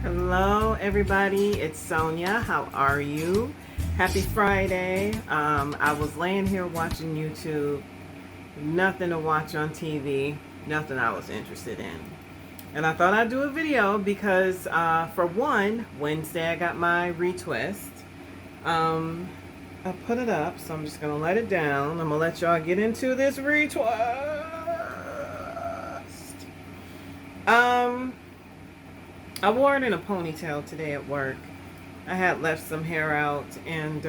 Hello everybody, it's Sonia. How are you? Happy Friday. I was laying here watching YouTube, nothing to watch on TV, nothing I was interested in. And I thought I'd do a video because for one, Wednesday I got my retwist. Um, I put it up, so I'm just gonna let it down. I'm gonna let y'all get into this retwist. Um, I wore it in a ponytail today at work. I had left some hair out, and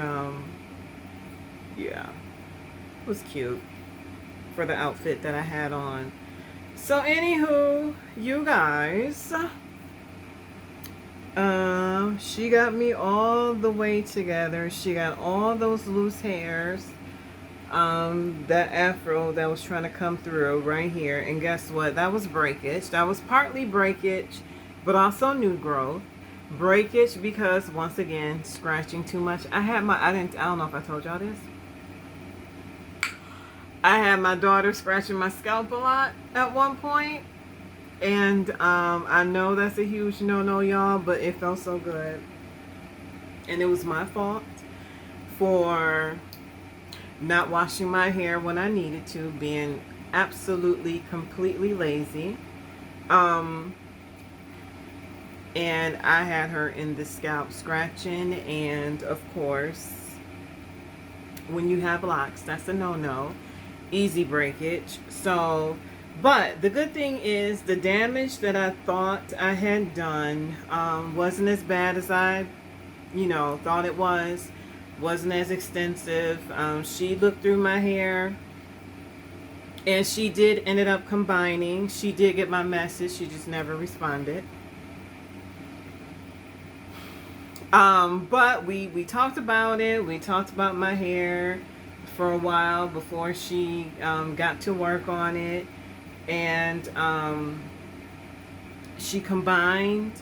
yeah, it was cute for the outfit that I had on. So, anywho, you guys, she got me all the way together. She got all those loose hairs, that afro that was trying to come through right here. And guess what? That was breakage. That was partly breakage, but also new growth. Breakage because once again, scratching too much. I don't know if I told y'all this. I had my daughter scratching my scalp a lot at one point, and I know that's a huge no-no, y'all, but it felt so good. And it was my fault for not washing my hair when I needed to, being absolutely, completely lazy. And I had her in the scalp scratching, and of course, when you have locks, that's a no-no. Easy breakage. So, but the good thing is the damage that I thought I had done wasn't as bad as I, thought it was. Wasn't as extensive. She looked through my hair, and she did ended up combining. She did get my message. She just never responded. But we talked about it. We talked about my hair for a while before she got to work on it, and she combined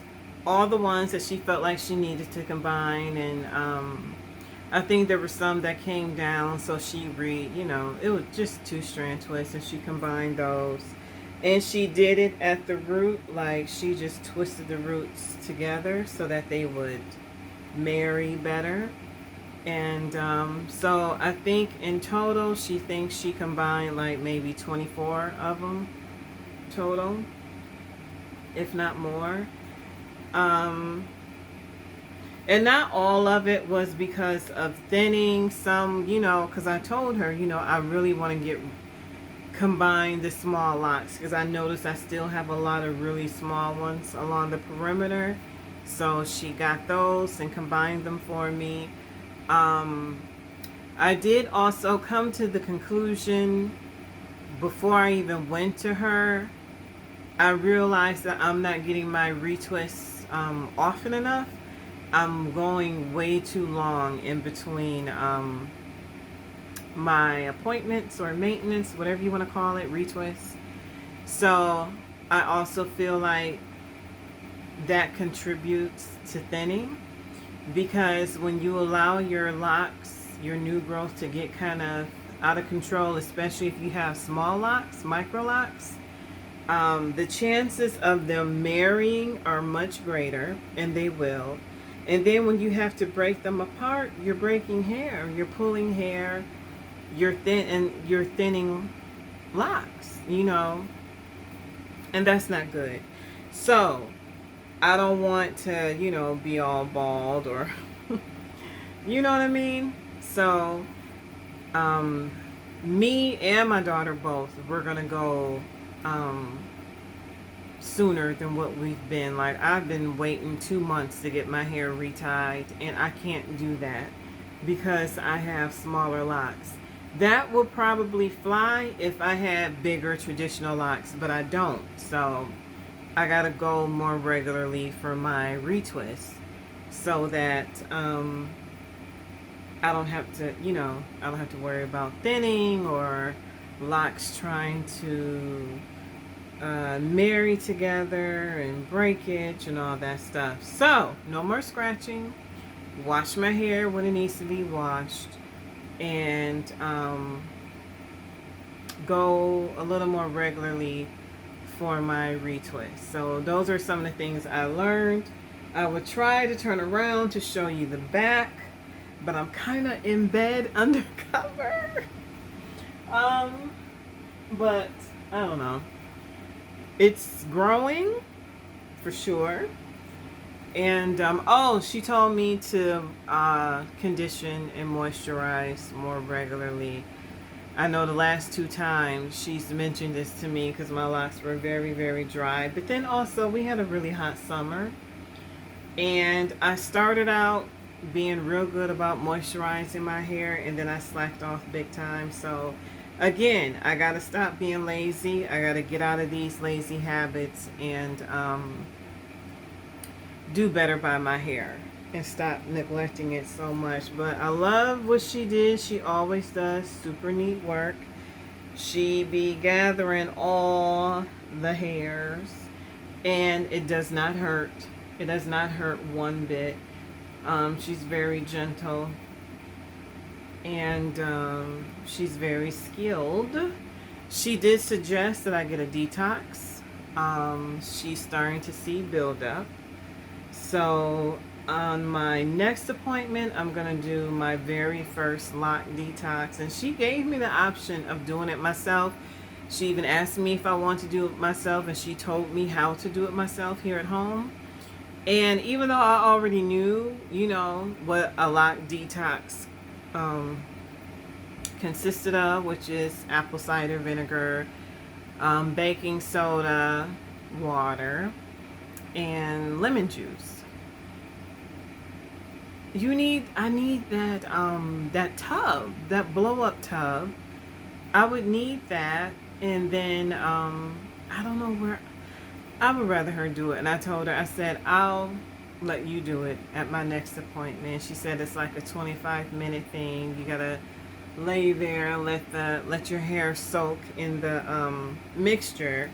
all the ones that she felt like she needed to combine, and I think there were some that came down, so she it was just 2-strand twists, and she combined those. And she did it at the root, like she just twisted the roots together so that they would marry better. And so I think in total she thinks she combined like maybe 24 of them total, if not more. And not all of it was because of thinning. Some, because I told her, I really want to combine the small locks, because I noticed I still have a lot of really small ones along the perimeter. So she got those and combined them for me. I did also come to the conclusion before I even went to her. I realized that I'm not getting my retwists often enough. I'm going way too long in between my appointments or maintenance, whatever you want to call it, retwists. So I also feel like that contributes to thinning, because when you allow your locks, your new growth, to get kind of out of control, especially if you have small locks, micro locks, the chances of them marrying are much greater, and they will. And then when you have to break them apart, you're breaking hair, you're pulling hair, you're thinning locks, and that's not good. So I don't want to, be all bald, or you know what I mean? So me and my daughter both, we're gonna go sooner than what we've been. Like, I've been waiting 2 months to get my hair retied, and I can't do that because I have smaller locks. That will probably fly if I had bigger traditional locks, but I don't. So I gotta go more regularly for my retwist, so that I don't have to, I don't have to worry about thinning or locks trying to marry together and breakage and all that stuff. So no more scratching. Wash my hair when it needs to be washed, and go a little more regularly for my retwist. So those are some of the things I learned I would try to turn around to show you the back, but I'm kind of in bed undercover. Um, but I don't know. It's growing for sure. And oh, she told me to condition and moisturize more regularly. I know the last 2 times she's mentioned this to me because my locks were very, very dry. But then also, we had a really hot summer. And I started out being real good about moisturizing my hair, and then I slacked off big time. So, again, I got to stop being lazy. I got to get out of these lazy habits and do better by my hair and stop neglecting it so much. But I love what she did. She always does super neat work. She be gathering all the hairs, and it does not hurt. It does not hurt one bit. She's very gentle, and she's very skilled. She did suggest that I get a detox. She's starting to see buildup. So on my next appointment, I'm going to do my very first lock detox. And she gave me the option of doing it myself. She even asked me if I want to do it myself, and she told me how to do it myself here at home. And even though I already knew, what a lock detox consisted of, which is apple cider vinegar, baking soda, water, and lemon juice. I need that tub, that blow up tub. I would need that, and then I don't know where. I would rather her do it. And I told her, I said, I'll let you do it at my next appointment. She said it's like a 25-minute thing. You gotta lay there, let your hair soak in the mixture,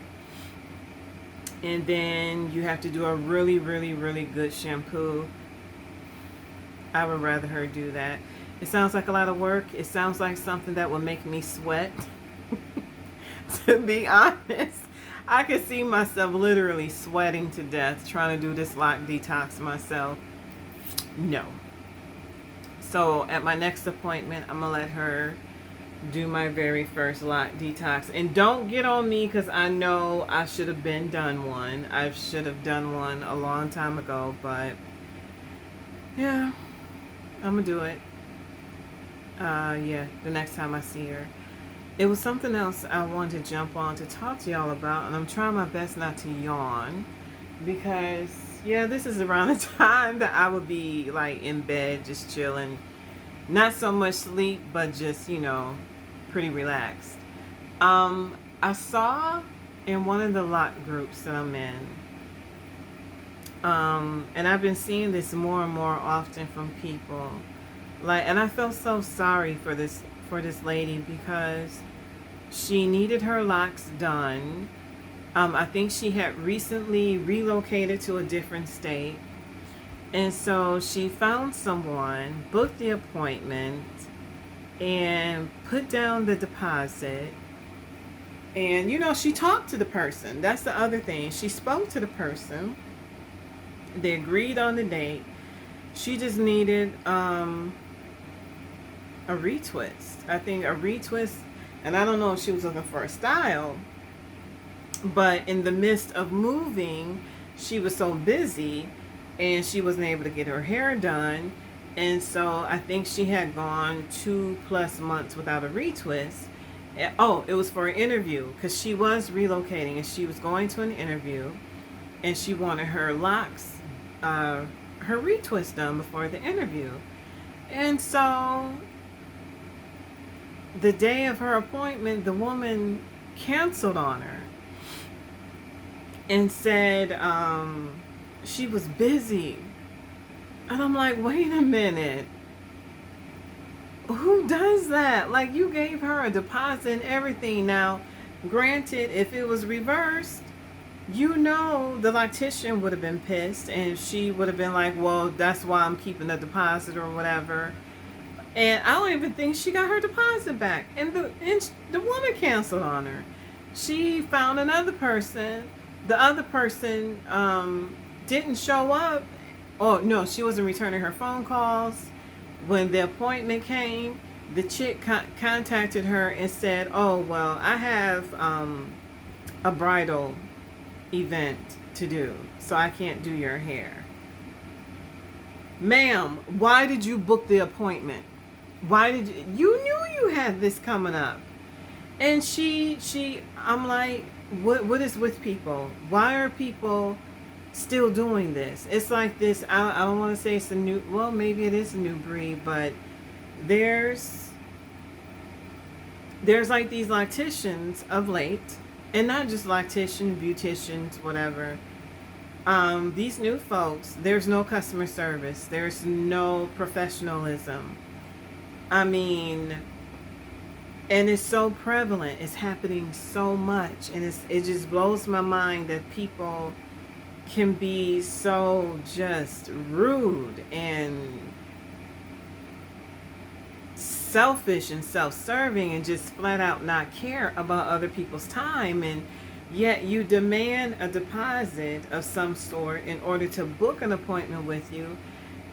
and then you have to do a really, really, really good shampoo. I would rather her do that. It sounds like a lot of work. It sounds like something that will make me sweat. To be honest, I could see myself literally sweating to death trying to do this lock detox myself. No. So at my next appointment, I'm going to let her do my very first lock detox. And don't get on me, because I know I should have been done one. I should have done one a long time ago. But yeah, I'm going to do it. The next time I see her. It was something else I wanted to jump on to talk to y'all about, and I'm trying my best not to yawn, because this is around the time that I would be like in bed just chilling, not so much sleep, but just pretty relaxed. I saw in one of the lock groups that I'm in, and I've been seeing this more and more often from people, and I felt so sorry for this lady, because she needed her locks done. I think she had recently relocated to a different state. And so she found someone, booked the appointment, and put down the deposit. And, she talked to the person. That's the other thing. She spoke to the person. They agreed on the date. She just needed a retwist. I think a retwist, and I don't know if she was looking for a style, but in the midst of moving, she was so busy and she wasn't able to get her hair done. And so I think she had gone 2+ months without a retwist. Oh, it was for an interview, because she was relocating and she was going to an interview, and she wanted her locks, her retwist done before the interview. And so the day of her appointment, the woman canceled on her and said she was busy. And I'm like, wait a minute. Who does that? Like, you gave her a deposit and everything. Now, granted, if it was reversed, the loctician would have been pissed, and she would have been like, well, that's why I'm keeping the deposit or whatever. And I don't even think she got her deposit back. And the woman canceled on her. She found another person. The other person didn't show up, Oh no, she wasn't returning her phone calls. When the appointment came, the chick contacted her and said, "Oh well, I have a bridal event to do, so I can't do your hair." Ma'am, why did you book the appointment? Why did you knew you had this coming up? And I'm like, what is with people? Why are people still doing this? It's like this. I don't want to say it's a new. Well, maybe it is a new breed, but there's like these locticians of late, and not just locticians, beauticians, whatever. These new folks, there's no customer service. There's no professionalism. I mean, and it's so prevalent. It's happening so much, and it just blows my mind that people can be so just rude and selfish and self-serving and just flat out not care about other people's time, and yet you demand a deposit of some sort in order to book an appointment with you,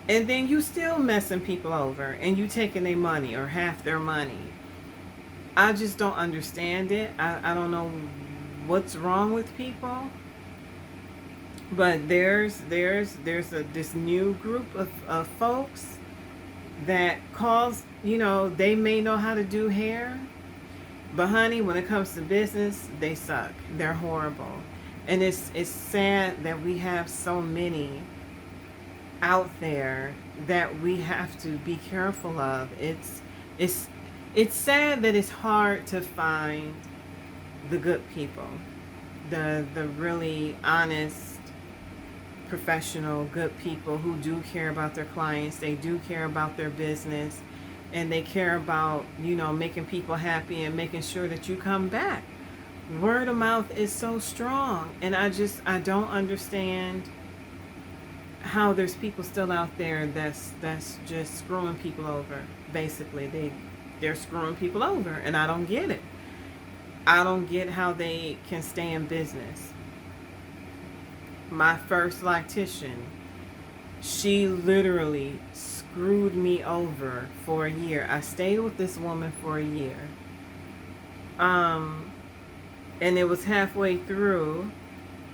and then you still messing people over and you taking their money or half their money. I just don't understand it. I don't know what's wrong with people. But there's this new group of folks that calls, they may know how to do hair, but honey, when it comes to business, they suck. They're horrible. And it's sad that we have so many out there that we have to be careful of. It's sad that it's hard to find the good people, the really honest, professional, good people who do care about their clients. They do care about their business, and they care about, making people happy and making sure that you come back. Word of mouth is so strong, and I don't understand how there's people still out there that's just screwing people over. Basically, they're screwing people over, and I don't get it. I don't get how they can stay in business. My first loctician, she literally screwed me over for a year. I stayed with this woman for a year. And it was halfway through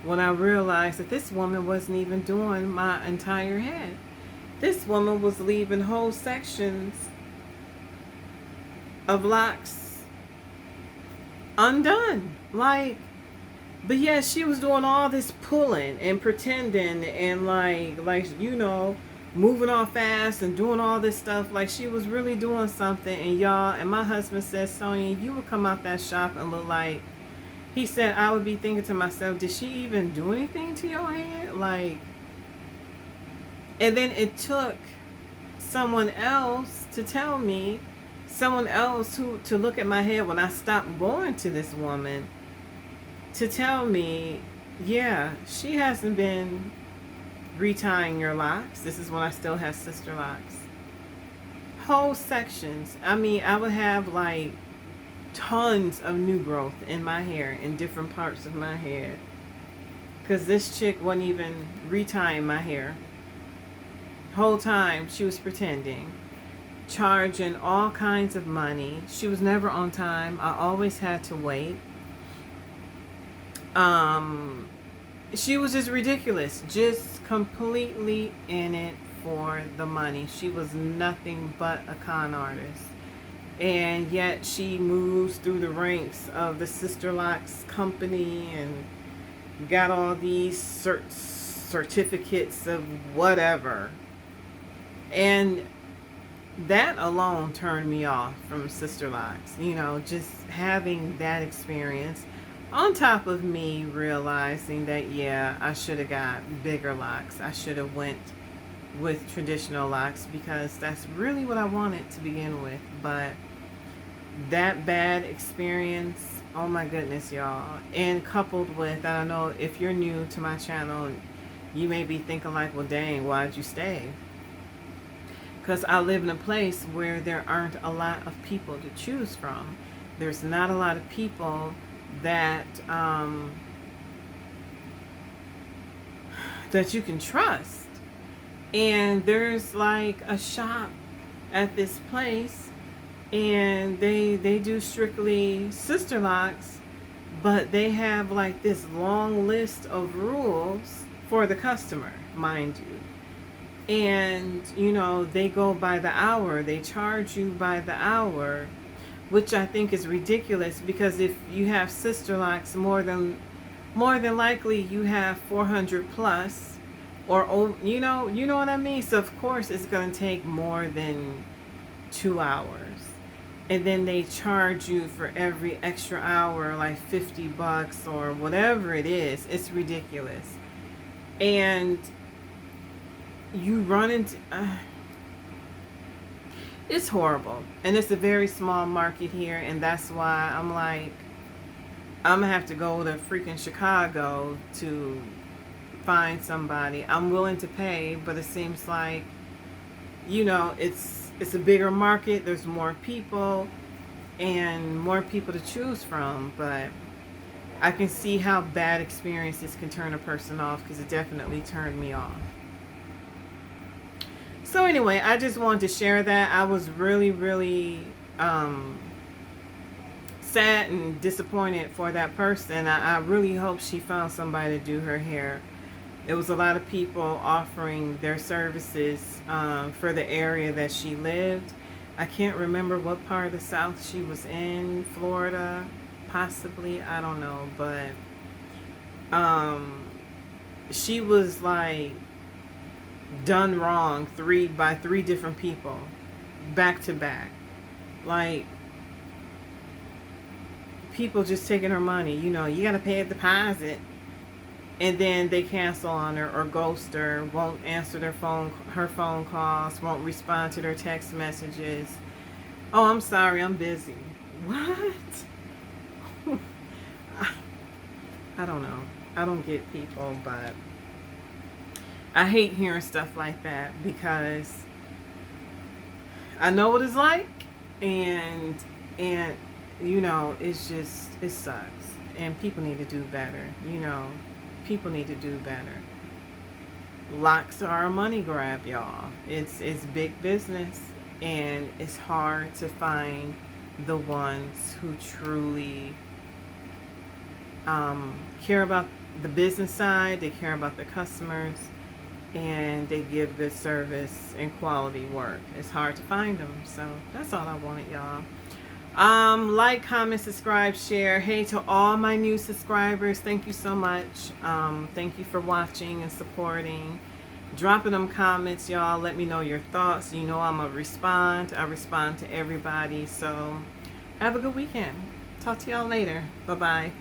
when I realized that this woman wasn't even doing my entire head. This woman was leaving whole sections of locks undone. But yeah, she was doing all this pulling and pretending and moving all fast and doing all this stuff like she was really doing something. And my husband said, "Sonia, you would come out that shop and look like," he said, "I would be thinking to myself, did she even do anything to your head?" And then it took someone else to tell me, someone else to look at my head when I stopped going to this woman, to tell me, yeah, she hasn't been retying your locks. This is when I still have sister locks. Whole sections. I mean, I would have tons of new growth in my hair, in different parts of my head. Because this chick wasn't even retying my hair. Whole time she was pretending. Charging all kinds of money. She was never on time. I always had to wait. She was just ridiculous, just completely in it for the money. She was nothing but a con artist, and yet she moves through the ranks of the Sister Locks company and got all these certificates of whatever, and that alone turned me off from Sister Locks. Just having that experience. On top of me realizing that, yeah, I should have got bigger locks. I should have went with traditional locks because that's really what I wanted to begin with. But that bad experience, oh my goodness, y'all. And coupled with, I don't know, if you're new to my channel, you may be thinking well, dang, why'd you stay? Because I live in a place where there aren't a lot of people to choose from. There's not a lot of people that that you can trust. And there's like a shop at this place, and they do strictly sister locks, but they have like this long list of rules for the customer, mind you. And they go by the hour, they charge you by the hour, which I think is ridiculous, because if you have sister locks, more than likely you have 400 plus, or you know what I mean. So of course it's going to take more than 2 hours, and then they charge you for every extra hour like $50 or whatever it is. It's ridiculous. And you run into it's horrible, and it's a very small market here, and that's why I'm like, I'm gonna have to go to freaking Chicago to find somebody. I'm willing to pay, but it seems like, it's a bigger market. There's more people and more people to choose from, but I can see how bad experiences can turn a person off, because it definitely turned me off. So anyway, I just wanted to share that. I was really, really sad and disappointed for that person. I really hope she found somebody to do her hair. There was a lot of people offering their services for the area that she lived. I can't remember what part of the South she was in, Florida, possibly, I don't know, but she was like done wrong by three different people, back to back. Like, people just taking her money. You gotta pay a deposit, and then they cancel on her or ghost her, won't answer her phone calls, won't respond to their text messages. Oh, I'm sorry, I'm busy. What? I don't know. I don't get people, but I hate hearing stuff like that, because I know what it's like, and it's just, it sucks, and people need to do better. People need to do better. Locks are a money grab, y'all. It's big business, and it's hard to find the ones who truly care about the business side. They care about the customers, and they give good service and quality work. It's hard to find them. So that's all I wanted, y'all. Like, comment, subscribe, share. Hey, to all my new subscribers, thank you so much. Thank you for watching and supporting. Dropping them comments, y'all. Let me know your thoughts. I'm gonna respond. I respond to everybody. So have a good weekend. Talk to y'all later. Bye bye.